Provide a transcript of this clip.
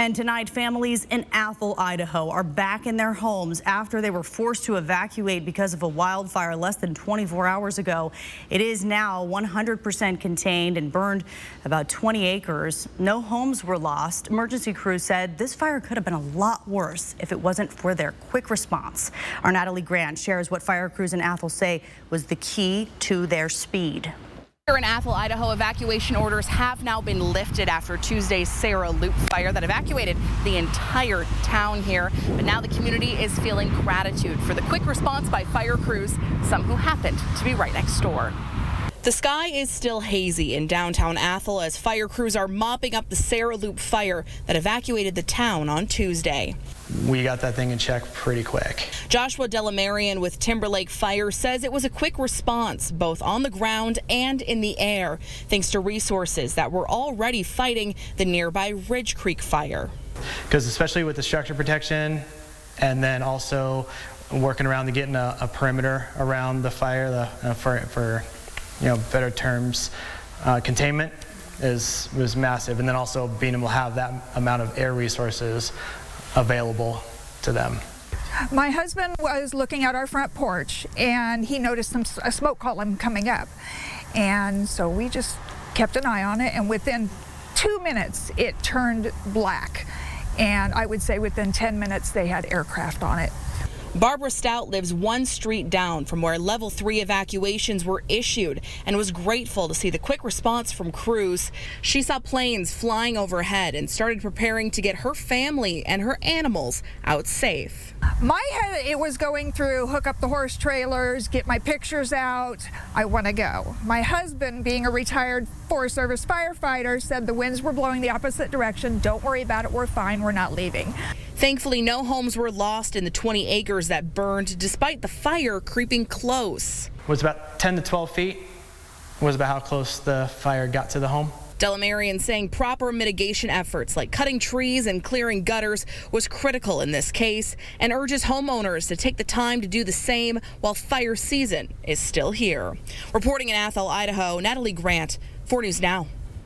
And tonight, families in Athol, Idaho are back in their homes after they were forced to evacuate because of a wildfire less than 24 hours ago. It is now 100% contained and burned about 20 acres. No homes were lost. Emergency crews said this fire could have been a lot worse if it wasn't for their quick response. Our Natalie Grant shares what fire crews in Athol say was the key to their speed. Here in Athol, Idaho, evacuation orders have now been lifted after Tuesday's Sarah Loop fire that evacuated the entire town here. But now the community is feeling gratitude for the quick response by fire crews, some who happened to be right next door. The sky is still hazy in downtown Athol as fire crews are mopping up the Sarah Loop fire that evacuated the town on Tuesday. We got that thing in check pretty quick. Joshua Delamarian with Timberlake Fire says it was a quick response, both on the ground and in the air, thanks to resources that were already fighting the nearby Ridge Creek fire. Because especially with the structure protection and then also working around to getting a perimeter around the fire for better terms, containment was massive, and then also being able to have that amount of air resources available to them. My husband was looking out our front porch and he noticed a smoke column coming up, and so we just kept an eye on it, and within 2 minutes it turned black, and I would say within 10 minutes they had aircraft on it. Barbara Stout lives one street down from where level 3 evacuations were issued and was grateful to see the quick response from crews. She saw planes flying overhead and started preparing to get her family and her animals out safe. My head, it was going through hook up the horse trailers, get my pictures out, I want to go. My husband, being a retired Forest Service firefighter, said the winds were blowing the opposite direction. Don't worry about it, we're fine, we're not leaving. Thankfully, no homes were lost in the 20 acres that burned, despite the fire creeping close. It was about 10 to 12 feet, was about how close the fire got to the home. Delamarian saying proper mitigation efforts like cutting trees and clearing gutters was critical in this case, and urges homeowners to take the time to do the same while fire season is still here. Reporting in Athol, Idaho, Natalie Grant, 4 News Now.